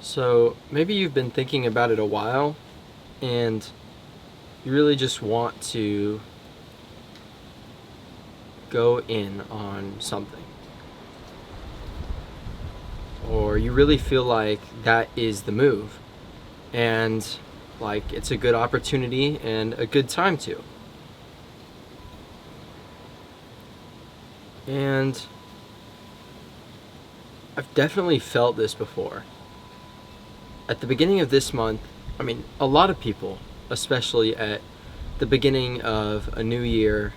So maybe you've been thinking about it a while and you really just want to go in on something. Or you really feel like that is the move and like it's a good opportunity and a good time to. And I've definitely felt this before. At the beginning of this month, a lot of people, especially at the beginning of a new year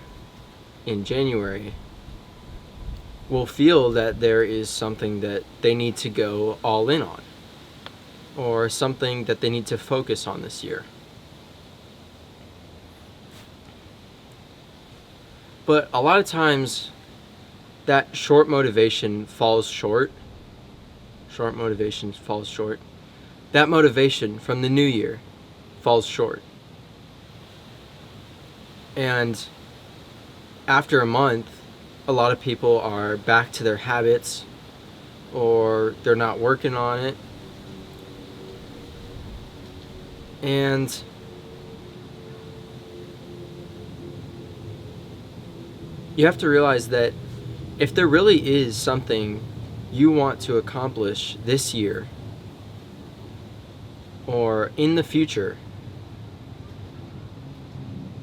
in January, will feel that there is something that they need to go all in on, or something that they need to focus on this year. But a lot of times, that short motivation falls short. Short motivation falls short. That motivation from the new year falls short. And after a month, a lot of people are back to their habits or they're not working on it. And you have to realize that if there really is something you want to accomplish this year or in the future,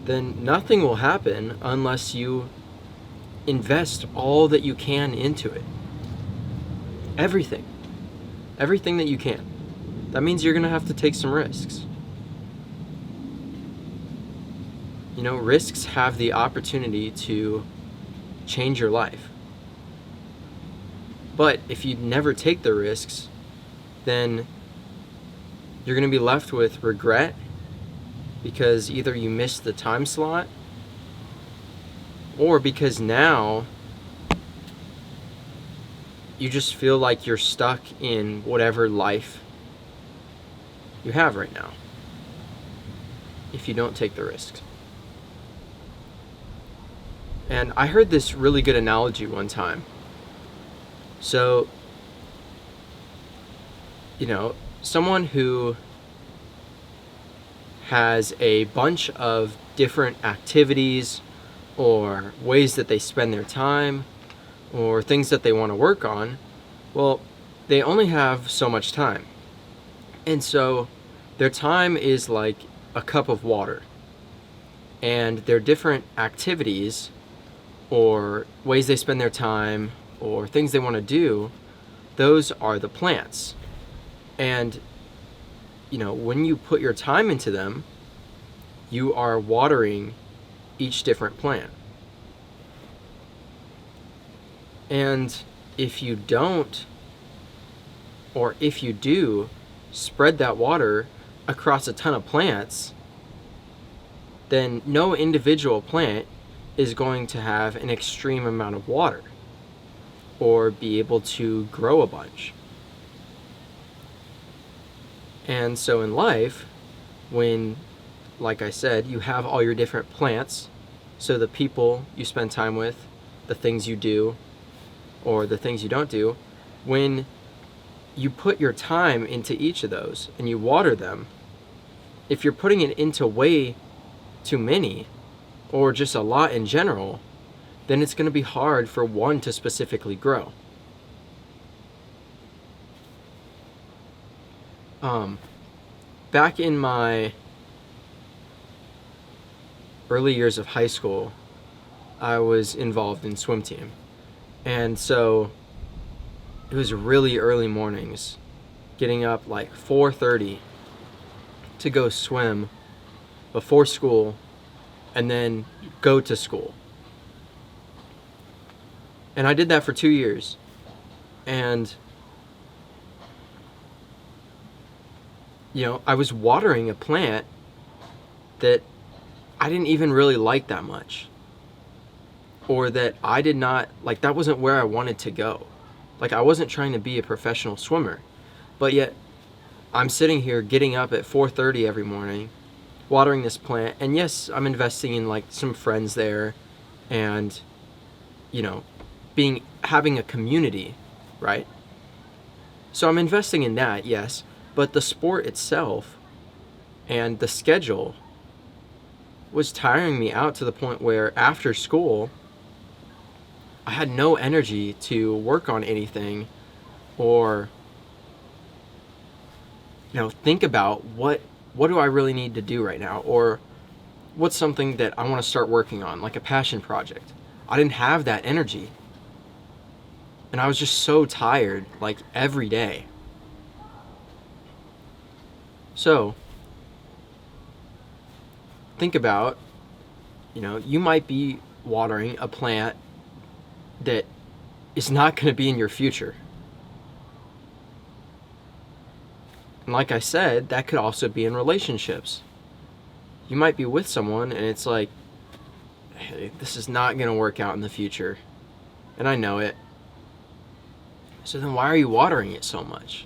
then nothing will happen unless you invest all that you can into it. Everything. Everything that you can. That means you're going to have to take some risks. Risks have the opportunity to change your life. But if you never take the risks, then you're going to be left with regret because either you missed the time slot or because now you just feel like you're stuck in whatever life you have right now if you don't take the risks. And I heard this really good analogy one time. So, someone who has a bunch of different activities or ways that they spend their time or things that they want to work on, well, they only have so much time. And so their time is like a cup of water. And their different activities or ways they spend their time or things they want to do, those are the plants. And, when you put your time into them, you are watering each different plant. And if you don't, or if you do, spread that water across a ton of plants, then no individual plant is going to have an extreme amount of water or be able to grow a bunch. And so in life, when, like I said, you have all your different plants, so the people you spend time with, the things you do, or the things you don't do, when you put your time into each of those and you water them, if you're putting it into way too many, or just a lot in general, then it's going to be hard for one to specifically grow. Back in my early years of high school, I was involved in swim team. And so it was really early mornings, getting up like 4:30 to go swim before school and then go to school. And I did that for 2 years. And, I was watering a plant that I didn't even really like that much. Or that I did not, that wasn't where I wanted to go. I wasn't trying to be a professional swimmer. But yet, I'm sitting here getting up at 4:30 every morning, watering this plant. And yes, I'm investing in some friends there and, having a community, right? So I'm investing in that, yes. But the sport itself and the schedule was tiring me out to the point where after school, I had no energy to work on anything or think about what do I really need to do right now, or what's something that I want to start working on, like a passion project. I didn't have that energy. And I was just so tired, like every day. So, think about, you might be watering a plant that is not going to be in your future. And like I said, that could also be in relationships. You might be with someone and it's like, hey, this is not going to work out in the future. And I know it. So then why are you watering it so much?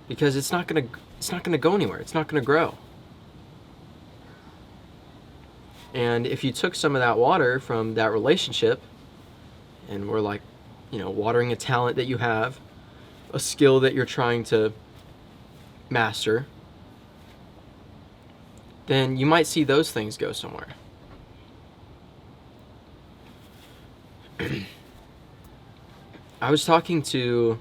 Because it's not going to go anywhere. It's not going to grow. And if you took some of that water from that relationship and were like, watering a talent that you have, a skill that you're trying to master, then you might see those things go somewhere. I was talking to,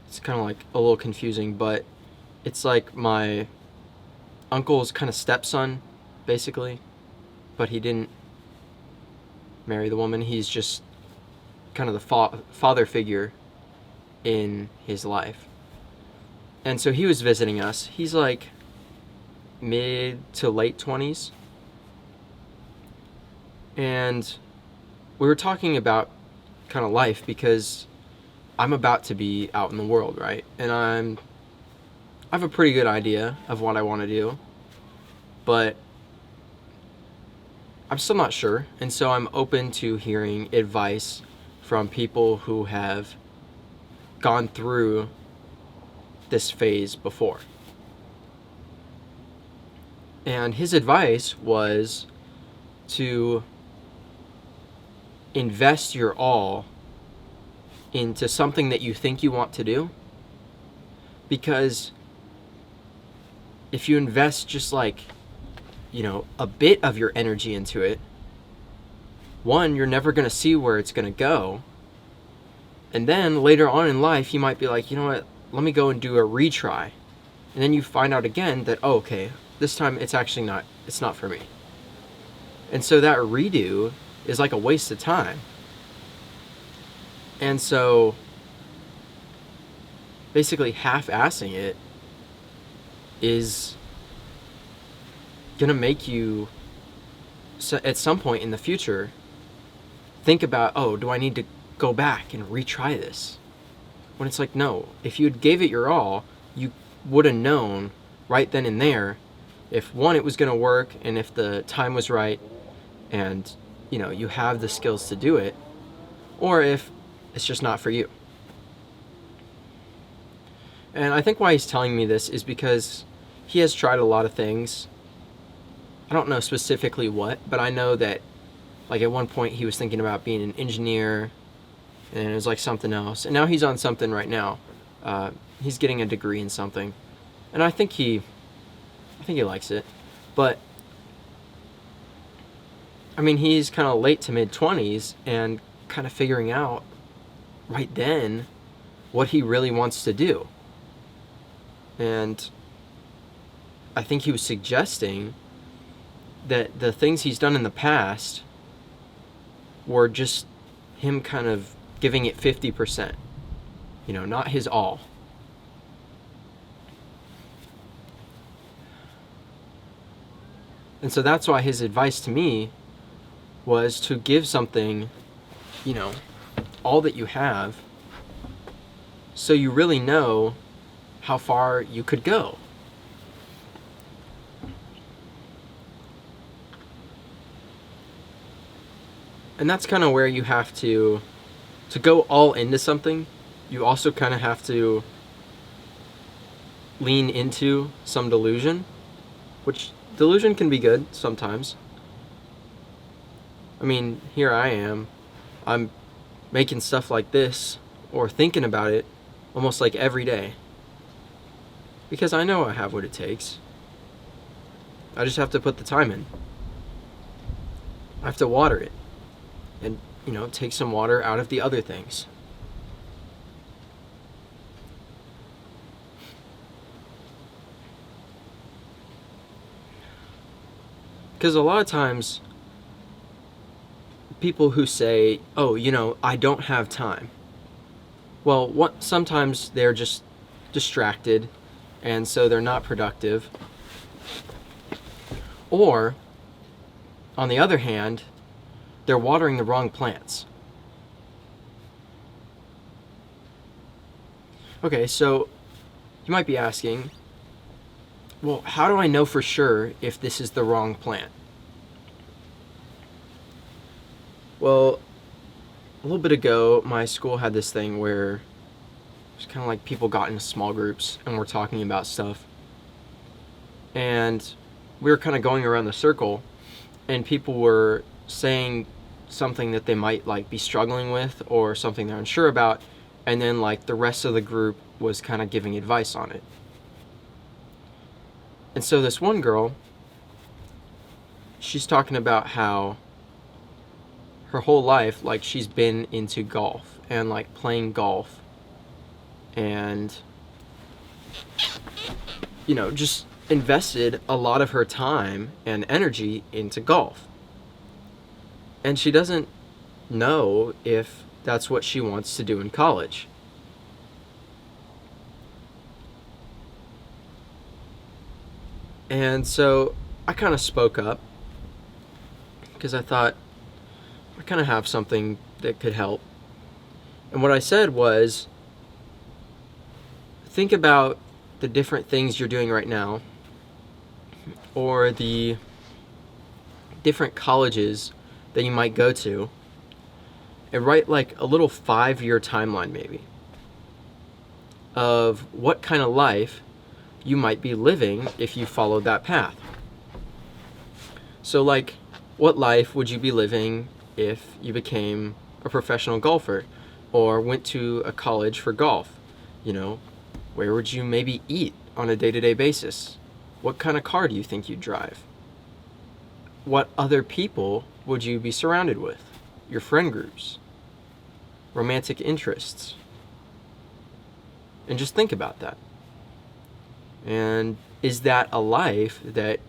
it's kind of like a little confusing, but it's like my uncle's kind of stepson, basically, but he didn't marry the woman. He's just kind of the father figure in his life. And so he was visiting us. He's like mid to late 20s. And we were talking about kind of life because I'm about to be out in the world, right? And I have a pretty good idea of what I want to do, but I'm still not sure. And so I'm open to hearing advice from people who have gone through this phase before. And his advice was to invest your all into something that you think you want to do. Because if you invest just like, a bit of your energy into it, one, you're never going to see where it's going to go. And then later on in life, you might be like, you know what, let me go and do a retry. And then you find out again that, oh, okay, this time it's not for me. And so that redo is like a waste of time. And so basically half-assing it is going to make you, at some point in the future, think about, oh, do I need to go back and retry this? When it's like, no, if you gave it your all, you would have known right then and there if, one, it was going to work, and if the time was right, and, you have the skills to do it, or if it's just not for you. And I think why he's telling me this is because he has tried a lot of things. I don't know specifically what, but I know that, like, at one point he was thinking about being an engineer, and it was like something else. And now he's on something right now. He's getting a degree in something. And I think he likes it. But, I mean, he's kind of late to mid-20s and kind of figuring out right then what he really wants to do. And I think he was suggesting that the things he's done in the past were just him kind of giving it 50%, not his all. And so that's why his advice to me was to give something, all that you have, so you really know how far you could go. And that's kind of where you have to go all into something. You also kind of have to lean into some delusion, which delusion can be good sometimes. I mean, here I am. I'm making stuff like this or thinking about it almost like every day. because I know I have what it takes. I just have to put the time in. I have to water it and, take some water out of the other things. Because a lot of times, people who say, oh, I don't have time. Well, sometimes they're just distracted, and so they're not productive. Or, on the other hand, they're watering the wrong plants. Okay, so you might be asking, well, how do I know for sure if this is the wrong plant? Well, a little bit ago, my school had this thing where it's kind of like people got into small groups and were talking about stuff. And we were kind of going around the circle, and people were saying something that they might be struggling with or something they're unsure about, and then the rest of the group was kind of giving advice on it. And so this one girl, she's talking about how her whole life, she's been into golf and playing golf and just invested a lot of her time and energy into golf. And she doesn't know if that's what she wants to do in college. And so I kind of spoke up because I thought I kind of have something that could help. And what I said was, think about the different things you're doing right now, or the different colleges that you might go to, and write a little 5-year timeline maybe of what kind of life you might be living if you followed that path. So what life would you be living if you became a professional golfer or went to a college for golf? Where would you maybe eat on a day-to-day basis? What kind of car do you think you'd drive? What other people would you be surrounded with? Your friend groups, romantic interests. And just think about that. And is that a life that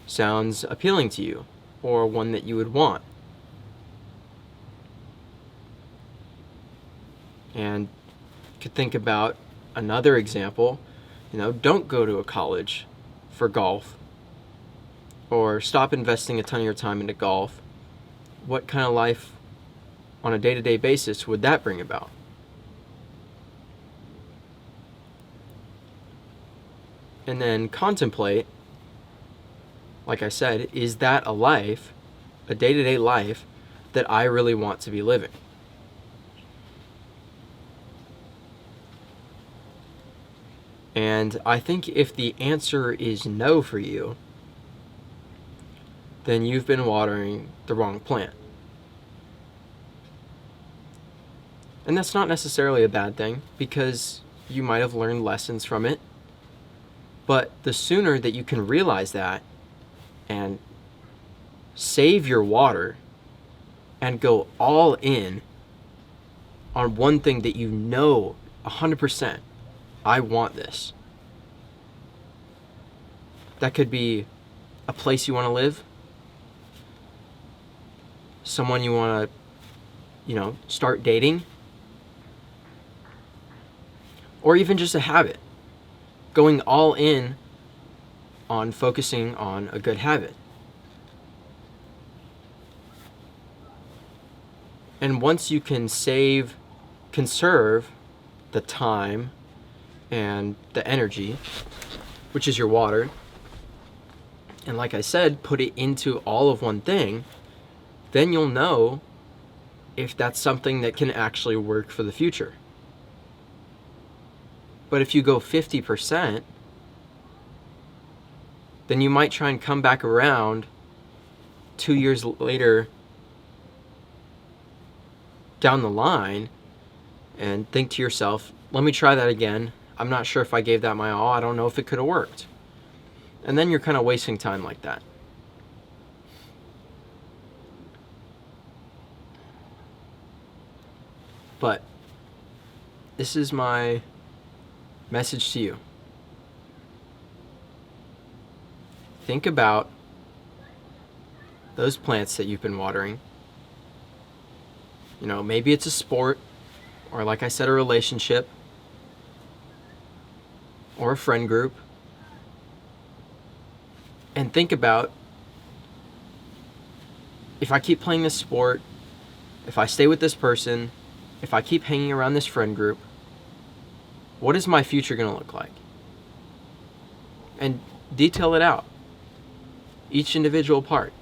sounds appealing to you, or one that you would want? And you could think about another example. Don't go to a college for golf, or stop investing a ton of your time into golf. What kind of life on a day-to-day basis would that bring about? And then contemplate, like I said, is that a life, a day-to-day life, that I really want to be living? And I think if the answer is no for you, then you've been watering the wrong plant. And that's not necessarily a bad thing, because you might have learned lessons from it. But the sooner that you can realize that and save your water and go all in on one thing that 100%, I want this. That could be a place you want to live, someone you want to, start dating, or even just a habit. Going all in on focusing on a good habit. And once you can conserve the time and the energy, which is your water, and like I said, put it into all of one thing, then you'll know if that's something that can actually work for the future. But if you go 50%, then you might try and come back around 2 years later down the line and think to yourself, let me try that again. I'm not sure if I gave that my all. I don't know if it could have worked. And then you're kind of wasting time like that. But this is my message to you. Think about those plants that you've been watering. You know, maybe it's a sport, or like I said, a relationship, or a friend group. And think about, if I keep playing this sport, if I stay with this person, if I keep hanging around this friend group, what is my future going to look like? And detail it out, each individual part.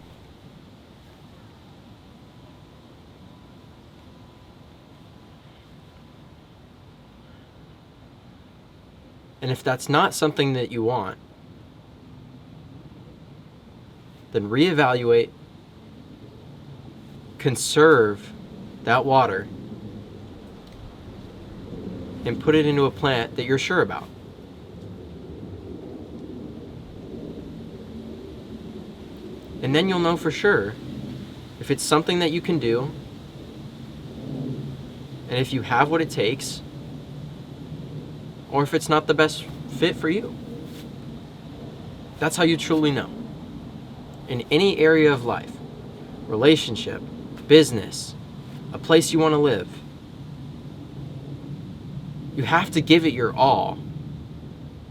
And if that's not something that you want, then reevaluate, conserve that water, and put it into a plant that you're sure about. And then you'll know for sure if it's something that you can do, and if you have what it takes, or if it's not the best fit for you. That's how you truly know. In any area of life, relationship, business, a place you want to live, you have to give it your all.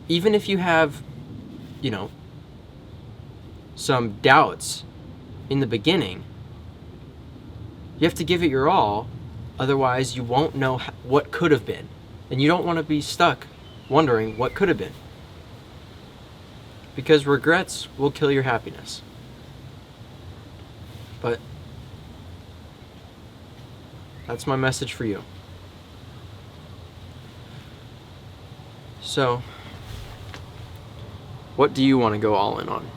Even if you have, some doubts in the beginning, you have to give it your all. Otherwise, you won't know what could have been. And you don't want to be stuck wondering what could have been. Because regrets will kill your happiness. But that's my message for you. So, what do you want to go all in on?